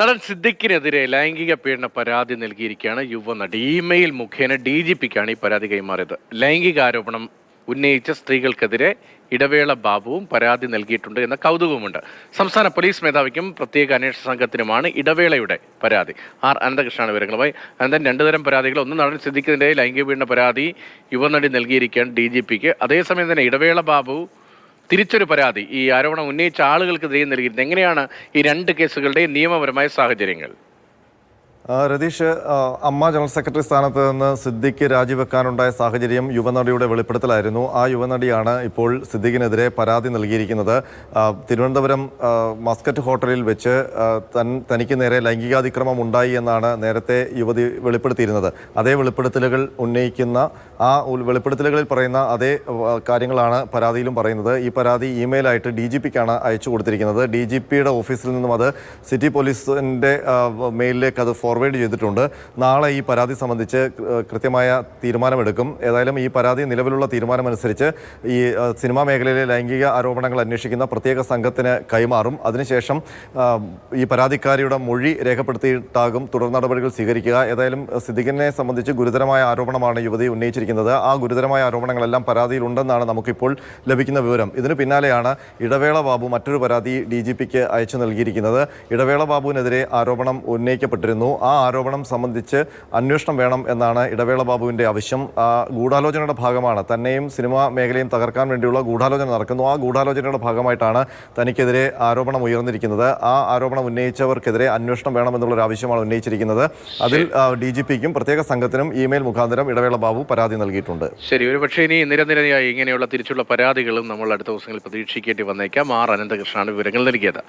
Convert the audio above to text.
നടൻ സിദ്ദിഖിനെതിരെ ലൈംഗിക പീഡന പരാതി നൽകിയിരിക്കുകയാണ് യുവനടി. ഇമെയിൽ മുഖേന DGPക്കാണ് ഈ പരാതി കൈമാറിയത്. ലൈംഗിക ആരോപണം ഉന്നയിച്ച സ്ത്രീകൾക്കെതിരെ ഇടവേള ബാബുവും പരാതി നൽകിയിട്ടുണ്ട് എന്ന കൗതുകവുമുണ്ട്. സംസ്ഥാന പോലീസ് മേധാവിക്കും പ്രത്യേക അന്വേഷണ സംഘത്തിനുമാണ് ഇടവേളയുടെ പരാതി. അനന്തകൃഷ്ണനാണ് വിവരങ്ങളുമായി. അനന്തൻ, രണ്ടുതരം പരാതികൾ. ഒന്ന്, നടൻ സിദ്ദിഖിനെതിരെ ലൈംഗിക പീഡന പരാതി യുവനടി നൽകിയിരിക്കുകയാണ് DGPക്ക്. അതേസമയം തന്നെ ഇടവേള ബാബു തിരിച്ചൊരു പരാതി ഈ ആരോപണം ഉന്നയിച്ച ആളുകൾക്കെതിരെ നൽകിയിരുന്നത്. എങ്ങനെയാണ് ഈ രണ്ട് കേസുകളുടെയും നിയമപരമായ സാഹചര്യങ്ങൾ? രതീഷ്, അമ്മ ജനറൽ സെക്രട്ടറി സ്ഥാനത്ത് നിന്ന് സിദ്ദിഖ് രാജിവെക്കാനുണ്ടായ സാഹചര്യം യുവനടിയുടെ വെളിപ്പെടുത്തലായിരുന്നു. ആ യുവനടിയാണ് ഇപ്പോൾ സിദ്ദിഖിനെതിരെ പരാതി നൽകിയിരിക്കുന്നത്. തിരുവനന്തപുരം മസ്കറ്റ് ഹോട്ടലിൽ വെച്ച് തനിക്ക് നേരെ ലൈംഗികാതിക്രമം ഉണ്ടായി എന്നാണ് നേരത്തെ യുവതി വെളിപ്പെടുത്തിയിരുന്നത്. അതേ വെളിപ്പെടുത്തലുകൾ ഉന്നയിക്കുന്ന ആ വെളിപ്പെടുത്തലുകളിൽ പറയുന്ന അതേ കാര്യങ്ങളാണ് പരാതിയിലും പറയുന്നത്. ഈ പരാതി ഇമെയിലായിട്ട് DGPക്കാണ് അയച്ചു കൊടുത്തിരിക്കുന്നത്. DGPയുടെ ഓഫീസിൽ നിന്നും അത് സിറ്റി പോലീസിൻ്റെ മെയിലിലേക്ക് അത് ഫോർവേഡ് ചെയ്തിട്ടുണ്ട്. നാളെ ഈ പരാതി സംബന്ധിച്ച് കൃത്യമായ തീരുമാനമെടുക്കും. ഏതായാലും ഈ പരാതി നിലവിലുള്ള തീരുമാനമനുസരിച്ച് ഈ സിനിമാ മേഖലയിലെ ലൈംഗിക ആരോപണങ്ങൾ അന്വേഷിക്കുന്ന പ്രത്യേക സംഘത്തിന് കൈമാറും. അതിനുശേഷം ഈ പരാതിക്കാരിയുടെ മൊഴി രേഖപ്പെടുത്തിയിട്ടാകും തുടർ നടപടികൾ സ്വീകരിക്കുക. ഏതായാലും സിദ്ദിഖിനെ സംബന്ധിച്ച് ഗുരുതരമായ ആരോപണമാണ് യുവതി ഉന്നയിച്ചിരിക്കുന്നത്. ആ ഗുരുതരമായ ആരോപണങ്ങളെല്ലാം പരാതിയിലുണ്ടെന്നാണ് നമുക്കിപ്പോൾ ലഭിക്കുന്ന വിവരം. ഇതിന് പിന്നാലെയാണ് ഇടവേള ബാബു മറ്റൊരു പരാതി DGPക്ക് അയച്ചു നൽകിയിരിക്കുന്നത്. ഇടവേള ബാബുവിനെതിരെ ആരോപണം ഉന്നയിക്കപ്പെട്ടിരുന്നു. ആ ആരോപണം സംബന്ധിച്ച് അന്വേഷണം വേണം എന്നാണ് ഇടവേള ബാബുവിൻ്റെ ആവശ്യം. ഗൂഢാലോചനയുടെ ഭാഗമാണ്, തന്നെയും സിനിമാ മേഖലയും തകർക്കാൻ വേണ്ടിയുള്ള ഗൂഢാലോചന നടക്കുന്നു. ആ ഗൂഢാലോചനയുടെ ഭാഗമായിട്ടാണ് തനിക്കെതിരെ ആരോപണം ഉയർന്നിരിക്കുന്നത്. ആ ആരോപണം ഉന്നയിച്ചവർക്കെതിരെ അന്വേഷണം വേണമെന്നുള്ളൊരു ആവശ്യമാണ് ഉന്നയിച്ചിരിക്കുന്നത്. അതിൽ DGPക്കും പ്രത്യേക സംഘത്തിനും ഇമെയിൽ മുഖാന്തരം ഇടവേള ബാബു പരാതി നൽകിയിട്ടുണ്ട്. ശരി, ഒരു പക്ഷേ ഇനി നിരനിരയായി ഇങ്ങനെയുള്ള തിരിച്ചുള്ള പരാതികളും നമ്മൾ അടുത്ത ദിവസങ്ങളിൽ പ്രതീക്ഷിക്കേണ്ടി വന്നേക്കാം. അനന്തകൃഷ്ണനാണ് വിവരങ്ങൾ നൽകിയത്.